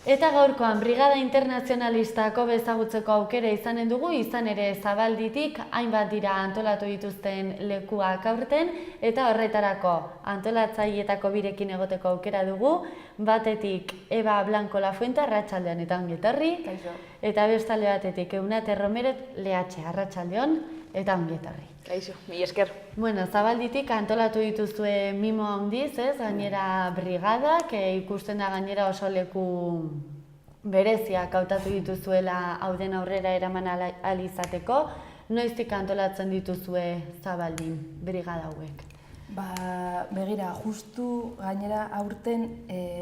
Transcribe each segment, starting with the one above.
Eta gaurkoan Brigada Internazionalistako bezagutzeko aukera izanen dugu, izan ere Zabalditik hainbat dira antolatu dituzten lekuak aurten, eta horretarako antolatzaileetako birekin egoteko aukera dugu, batetik Eba Blanco Lafuente, arratsaldeon eta ongi etorri, eta bestalde batetik Eunate Romero Leatxe, arratsaldeon eta ongi etorri. Kaixo, mila esker. Bueno, Zabalditik antolatu dituzue mimo handiz, gainera brigadak, ikusten da gainera oso leku bereziak hautatu dituzuela hauden aurrera eraman ahal izateko. Noiztik antolatzen dituzue Zabaldin brigada hauek? Begira, justu gainera aurten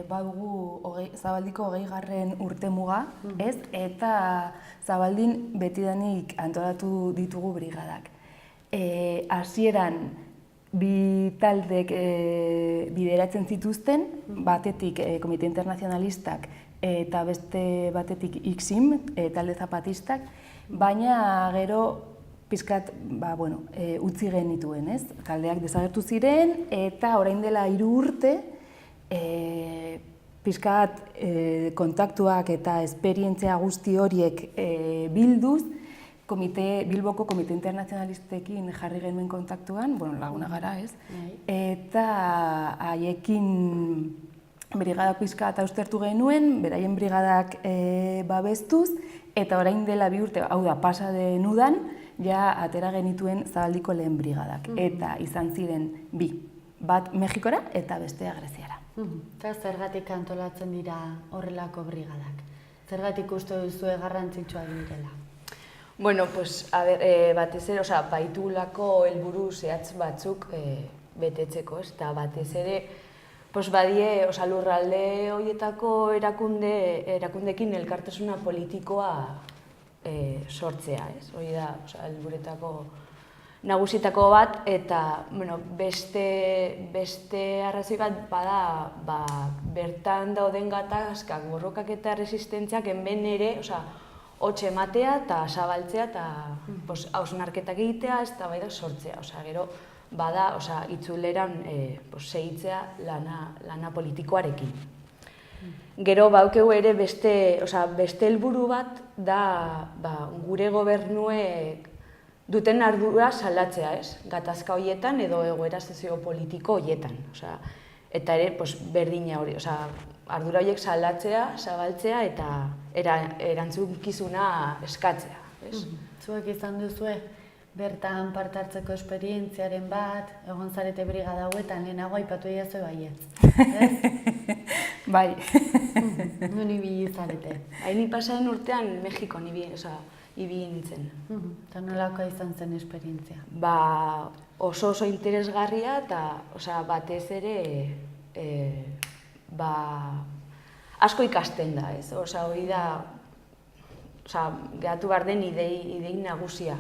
badugu Zabaldiko 20. urtemuga, ez? Eta Zabaldin betidanik antolatu ditugu brigadak. Hasieran bi taldek bideratzen zituzten, batetik Komite Internazionalistak eta beste batetik IXIM, talde zapatistak, baina gero pixkat utzi genituen, ez? Taldeak desagertu ziren eta orain dela 3 urte pixkat kontaktuak eta esperientzia guzti horiek bilduz, Bilboko Komite Internazionalistekin jarri genuen kontaktuan, laguna gara, ez? Eta haiekin brigada pixka eta ustertu genuen, beraien brigadak babestuz, eta orain dela 2 urte, hau da, pasa den udan, ja atera genituen Zabaldiko lehen brigadak. Eta izan ziren 2, bat Mexikora eta bestea Greziara. Eta zergatik antolatzen dira horrelako brigadak? Zergatik uste duzue garrantzitsua direla? Bueno, pues, batez ere, baitugulako helburu zehatz batzuk betetzeko, ez? Eta batez ere, badie, lurralde horietako erakundekin elkartasuna politikoa sortzea, ez? Hori da, helburuetako nagusietako bat, eta beste arrazoi bat bada bertan dauden gatazkak, borrokak eta resistentziak hemen ere, hotxe ematea eta zabaltzea eta hausnarketak egitea, ez da baida sortzea. Gero, bada, itzuleran segitzea lana politikoarekin. Gero, baukegu ere beste helburu bat da gure gobernuek duten ardura salatzea, ez? Gatazka horietan edo egoera soziopolitiko horietan. Eta ere, berdina hori, ardura horiek salatzea, zabaltzea eta erantzunkizuna eskatzea. Zuek izan duzue, bertan parte hartzeko esperientziaren bat, egon zarete brigada hauetan, lehenago aipatu diazue baietz. Bai. Non ibili zarete? Ni pasaren urtean Mexikon ibili nintzen. Eta nolakoa izan zen esperientzia? Oso interesgarria eta batez ere asko ikasten da, ez? Hori da, gehatu behar den idei nagusia.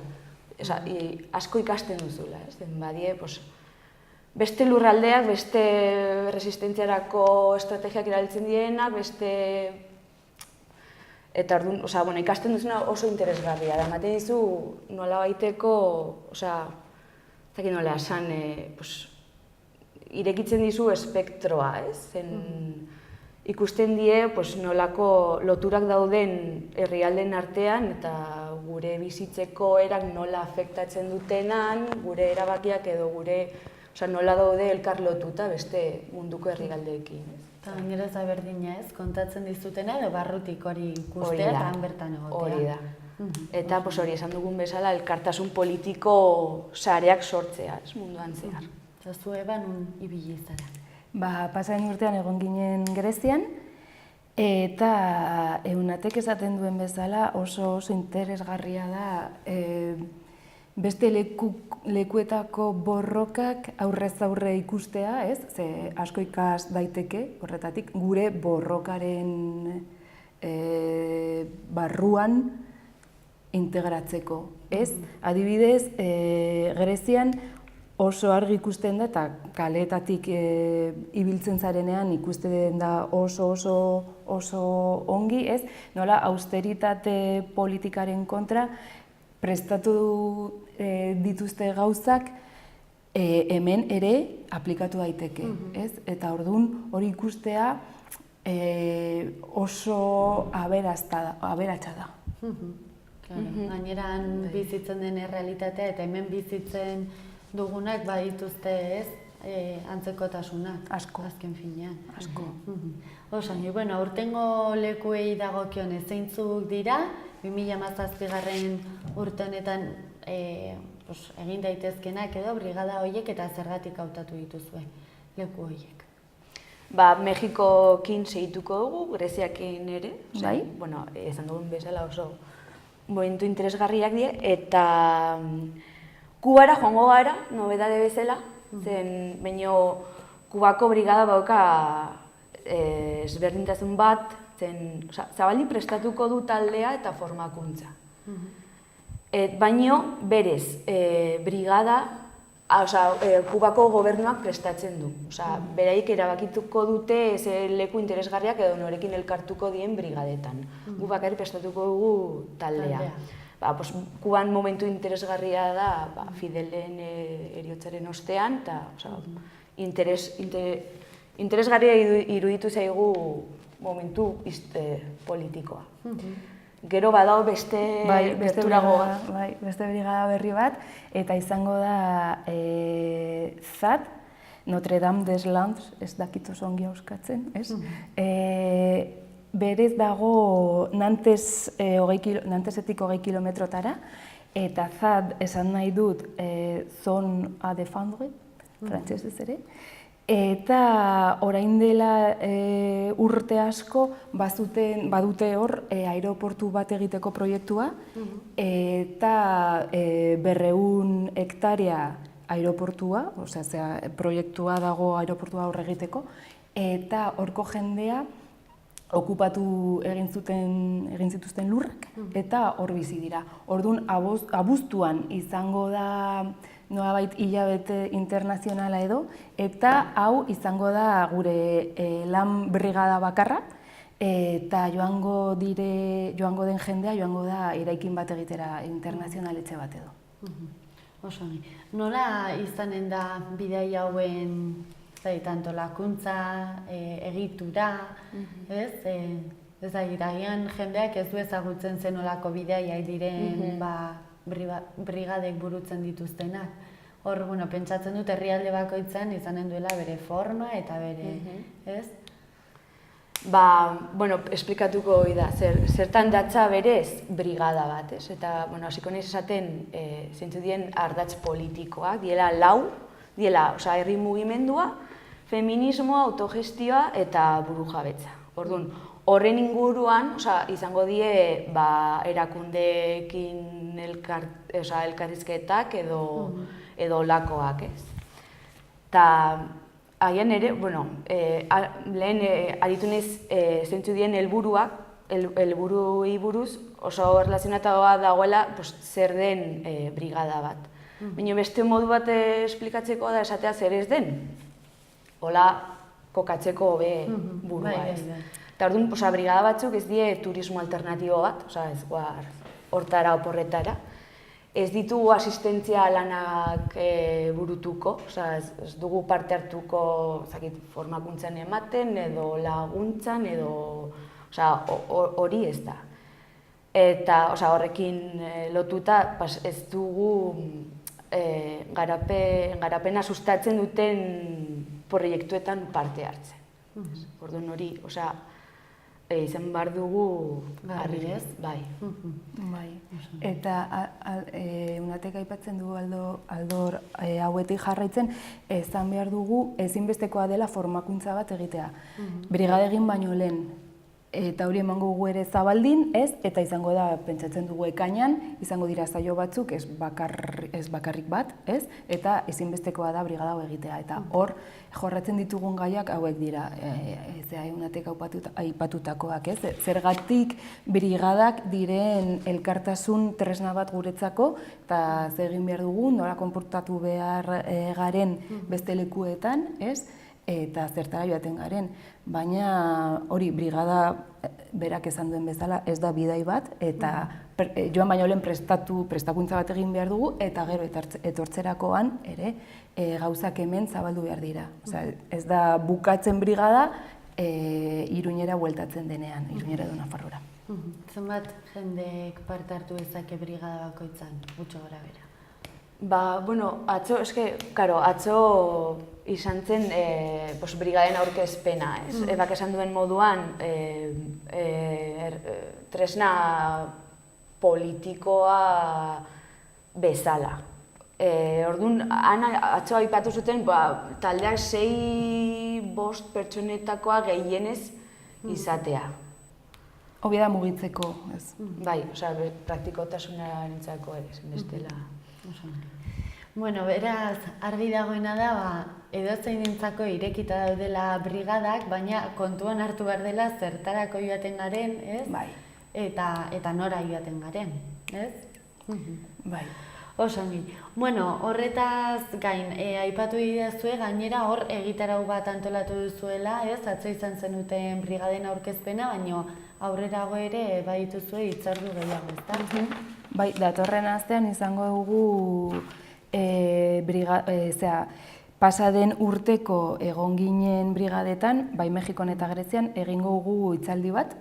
Asko ikasten duzula, ez? Badie, beste lurraldeak, beste resistentziarako estrategiak erabiltzen direnak, eta orduan, ikasten duzuna oso interesgarria. Da, ematen dizu nola baiteko, nola esan, irekitzen dizu espektroa, ez? Ikusten die nolako loturak dauden herrialdeen artean eta gure bizitzeko erak nola afektatzen dutenan, gure erabakiak edo nola daude elkar lotuta beste munduko herrialdeekin. Eta gainera ez da berdina, ez? Kontatzen dizutena edo barrutik hori ikustea eta han bertan egotea. Hori da. Eta hori esan dugun bezala elkartasun politiko sareak sortzea, munduan zehar. Eta zu Eba nun ibili zara? Pasaren urtean egon ginen Grezian, eta Eunatek esaten duen bezala oso interesgarria da beste lekuetako borrokak aurrez aurre ikustea, ez? Ze asko ikas daiteke, horretatik, gure borrokaren barruan integratzeko, ez? Adibidez, Grezian oso argi ikusten da eta kaleetatik ibiltzen zarenean ikusten da oso ongi, ez? Nola austeritate politikaren kontra prestatu dituzte gauzak hemen ere aplikatu daiteke, ez? Eta orduan hori ikustea oso aberatsa da. Gaineran bizitzen den errealitatea eta hemen bizitzen dugunak badituzte ez, antzekotasunak. Asko. Azken finean. Asko. Osangi, bueno, aurtengo lekuei dagokionez zeintzuk dira, 2017 urte honetan egin daitezkenak edo brigada horiek eta zergatik hautatu dituzue leku horiek. Mexikokin segituko dugu, Greziakin ere. Bai. Bueno, esan dugun bezala oso momentu interesgarriak die, eta Kubara joango gara, nobedade bezala, zen baino Kubako brigada bauka ezberdintasun bat, zen Zabaldi prestatuko du taldea eta formakuntza. Baino berez, brigada, Kubako gobernuak prestatzen du. Beraik erabakituko dute ze leku interesgarriak edo norekin elkartuko dien brigadetan. Gu bakarrik prestatuko dugu taldea. Kuban momentu interesgarria da Fidelen heriotzaren ostean, eta interesgarria iruditu zaigu momentu politikoa. Gero badao beste brigada berri bat, eta izango da ZAD, Notre Dame des Landes, ez dakit oso ongi euskatzen, ez? Berez dago Nantesetik 20 kilometrotara, eta ZAD esan nahi dut zone à défendre, frantsesez ere, eta orain dela urte asko badute hor aeroportu bat egiteko proiektua, eta 200 hektarea aeroportua, proiektua dago aeroportua hor egiteko, eta horko jendea okupatu egin zituzten lurrak, eta hor bizi dira. Orduan, abuztuan izango da nolabait hilabete internazionala edo, eta hau izango da gure lan brigada bakarra, eta joango den jendea, joango da eraikin bat egitera internazionaletxe bat edo. Osongi. Nola izanen da bidai hauen antolakuntza, egitura, ez? Ez agian jendeak ez du ezagutzen zen olako bidaiak diren brigadek burutzen dituztenak. Hor, pentsatzen dut herrialde bakoitzan izanen duela bere forma eta bere, ez? Esplikatuko da, zertan datza berez brigada bat, ez? Eta, hasiko naiz esaten, zeintzu dien ardatz politikoak, diela lau, herri mugimendua, feminismoa, autogestioa eta burujabetza. Orduan, horren inguruan, izango die erakundeekin elkarrizketak edo lakoak, ez. Eta, agian ere, lehen aritu naiz zeintzu dien helburuei buruz oso erlazionatua dagoela zer den brigada bat. Baina beste modu bat esplikatzeko da esatea zer ez den. Hola kokatzeko hobe burua, ez. Eta orduan, brigada batzuk ez die turismo alternatibo bat, ez hortara oporretara. Ez ditugu asistentzia lanak burutuko, ez dugu parte hartuko formakuntzan ematen edo laguntzan edo hori ez da. Eta horrekin lotuta ez dugu garapena sustatzen duten proiektuetan parte hartzen. Orduan hori, izan behar dugu garbi, ez? Bai. Eta Unatek aipatzen du Aldor hauetik jarraitzen, izan behar dugu ezinbestekoa dela formakuntza bat egitea. Brigada egin baino lehen, eta hori emango dugu ere Zabaldin, ez? Eta izango da, pentsatzen dugu ekainan, izango dira saio batzuk, ez bakarrik bat, ez? Eta ezinbestekoa da brigada hau egitea. Eta hor, jorratzen ditugun gaiak hauek dira, Unatek aipatutakoak, ez? Zergatik brigadak diren elkartasun tresna bat guretzako, eta zer egin behar dugu, nola konportatu behar garen beste lekuetan, ez? Eta zertara joaten garen, baina hori brigada berak esan duen bezala ez da bidai bat, eta joan baino lehen prestakuntza bat egin behar dugu, eta gero etortzerakoan ere gauzak hemen zabaldu behar dira. Ez da bukatzen brigada, Iruñera bueltatzen denean, Iruñera edo Nafarroara. Zenbat jendek parte hartu dezake brigada bakoitzan, gutxo gora bera? Atzo, atzo izan zen brigaden aurkezpena, ez? Ebak esan duen moduan, tresna politikoa bezala. Orduan, atzo aipatu zuten, taldeak 6-5 pertsonetakoa gehienez izatea. Hobi da mugitzeko, ez? Bai, praktikotasunaren ere, bestela. Bueno, beraz, argi dagoena da, edozeinentzako irekita daudela brigadak, baina kontuan hartu behar dela zertarako joaten garen, ez? Bai. Eta nora joaten garen, ez? Bai. Oso ongi. Bueno, horretaz gain, aipatu didazue, gainera hor egitarau bat antolatu duzuela, ez? Atzo izan zenuten brigaden aurkezpena, baina aurrerago ere badituzue hitzordu gehiago, ezta? Bai, datorren astean izango dugu pasaden urteko egon ginen brigadetan, bai Mexikon eta Grezian, egingo dugu hitzaldi bat,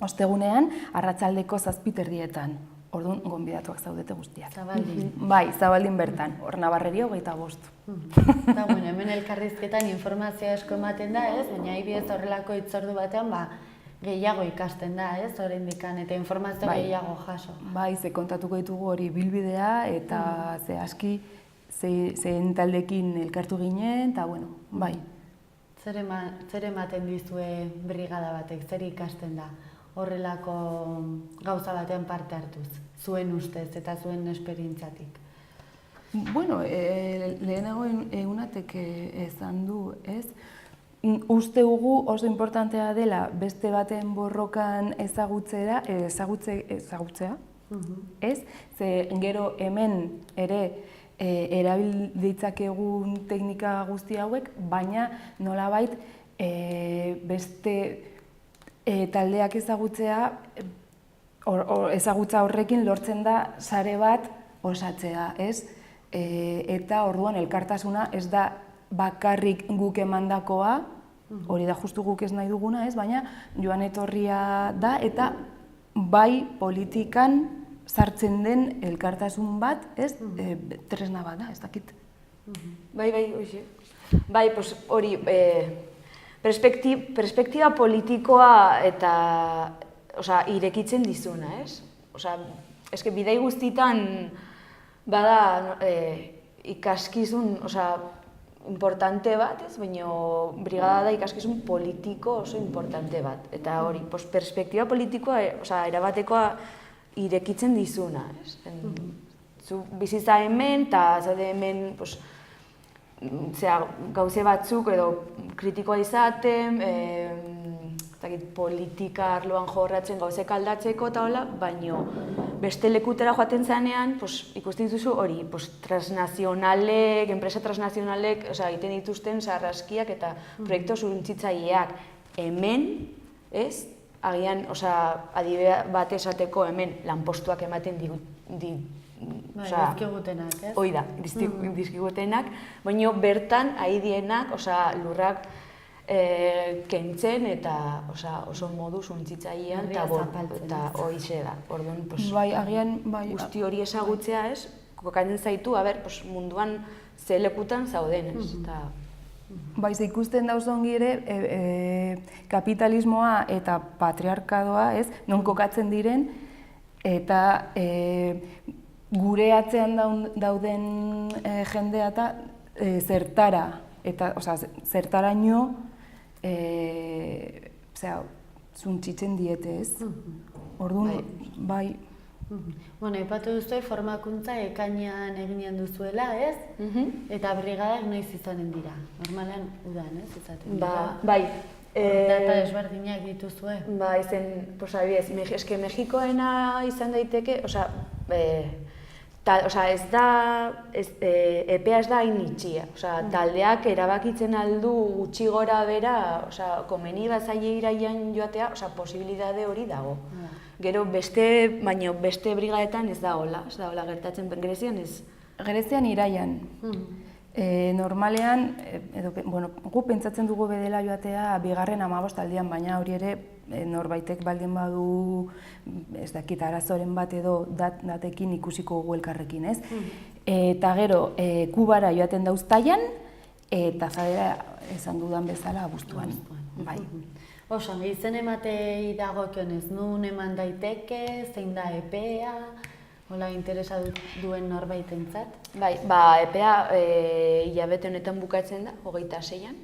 ostegunean, arratsaldeko 7:00. Orduan, gonbidatuak zaudete guztiak. Zabaldin. Bai, Zabaldin bertan, hor Nabarreri 25. Eta, bueno, hemen elkarrizketan informazio asko ematen da, ez? Baina ibiez horrelako hitzordu batean, gehiago ikasten da, ez? Oraindikan eta informazio gehiago jaso. Bai, ze kontatuko ditugu hori bilbidea eta ze aski zein taldekin elkartu ginen, eta bueno, bai. Zer ematen dizue brigada batek, zer ikasten da horrelako gauza batean parte hartuz, zuen ustez eta zuen esperientziatik? Bueno, lehenago Eunatek esan du, ez? Uste dugu oso importantea dela beste baten borrokan ezagutzea, ez? Ze gero hemen ere erabil ditzakegun teknika guzti hauek, baina nolabait beste taldeak ezagutza horrekin lortzen da sare bat osatzea, ez? Eta orduan elkartasuna ez da bakarrik guk emandakoa, hori da justu guk ez nahi duguna, ez? Baina joan etorria da eta bai politikan sartzen den elkartasun bat, ez? Tresna bat da, ez dakit. Bai, hoxe. Bai, hori, perspektiba politikoa eta irekitzen dizuna, ez? Eske bidai guztitan bada ikaskizun importante bat, ez? Baina brigada da ikaskizun politiko oso importante bat. Eta hori, perspektiba politikoa, erabatekoa irekitzen dizuna, ez? Zu bizitza hemen, eta zaude hemen gauze batzuk edo kritikoa izaten, politika arloan jorratzen gauzek aldatzeko eta hola, baina beste lekutera joaten zanean, ikusten dituzu hori, transnazionalek, enpresa transnazionalek egiten dituzten sarraskiak eta proiektu zuruntzitsaileak. Hemen, ez? Agian, adibide bat esateko hemen lanpostuak ematen dizkigutenak, ez? Hoi da, dizkigutenak, baina bertan ahidienak, lurrak kentzen eta oso modu zuntzitzailean eta hoize da. Orduan, guzti hori ezagutzea, ez? Kokatzen zaitu, munduan ze lekutan zauden, ez? Baiz, ikusten dauz ongi ere kapitalismoa eta patriarkadoa, ez? Non kokatzen diren eta gure atzean dauden jendea eta zertara, eta zertaraino zuntzitzen diete, ez? Orduan, bai. Bueno, aipatu duzu formakuntza ekainean eginen duzuela, ez? Eta brigadak noiz izanen dira? Normalean udan, ez? Izaten dira? Bai. Data desberdinak dituzue? Bai, eske Mexikoena izan daiteke, epea ez da hain itxia. Taldeak erabakitzen aldu gutxi gora bera, komeni bat zaile iraian joatea, posibilitate hori dago. Gero baina beste brigadetan ez da hola gertatzen, Grezian ez? Grezian iraian. Normalean, gu pentsatzen dugu bedela joatea bigarren 15 aldian, baina hori ere norbaitek baldin badu, ez dakit, arazoren bat edo datekin ikusiko dugu elkarrekin, ez? Eta gero, Kubara joaten da uztailan, eta Fadera esan dudan bezala abuztuan. Bai. Oso, izen ematei dagokionez, nun eman daiteke, zein da epea, hola interesa duen norbaitentzat? Bai, epea hilabete honetan bukatzen da, 26an,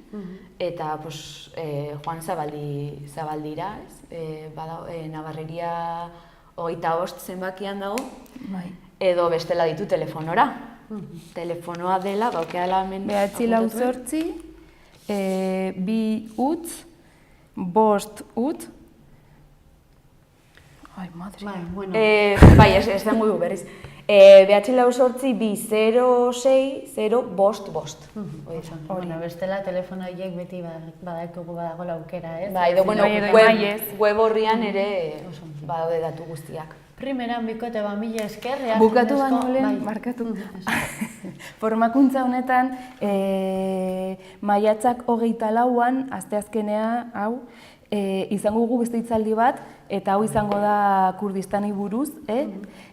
eta Juan Zabaldira, Nabarreria 25 zenbakian dago, edo bestela ditu telefonora. Telefonoa dela, baukeala hemen... 948, 2 utz, 5 utz... Ai, madre. Bai, ez da muigu berriz. 948, 2 06 0 5. Bueno, bestela telefono horiek beti badaikugu badagoela aukera, ez? Bai, web horrian ere badaude datu guztiak. Primeran bikote mila esker. Bukatu baino lehen, markatu. Formakuntza honetan, maiatzak 24an, asteazkenea, hau, izango dugu beste hitzaldi bat, eta hau izango da Kurdistani buruz,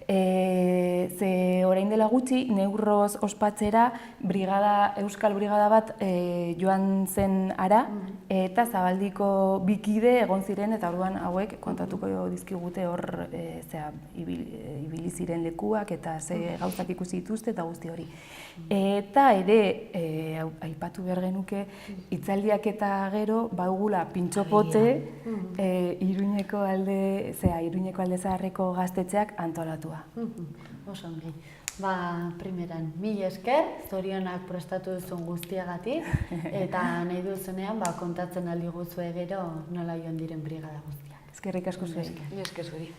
ze orain dela gutxi, Neurroz ospatzera Euskal Brigada bat joan zen ara, eta Zabaldiko bikide egon ziren, eta orduan hauek kontatuko dizkigute hor ibili ziren lekuak, eta ze gauzak ikusi dituzte, eta guzti hori. Eta ere, aipatu behar genuke, hitzaldiak eta gero, badugula pintxopote, Iruñeko alde zaharreko gaztetxeak antolatua. Oso ongi. Primeran, mila esker, zorionak prestatu duzun guztiagatik, eta nahi duzunean kontatzen aldi guzue gero nola joan diren brigada guztiak. Eskerrik asko zuen. Esker zuri.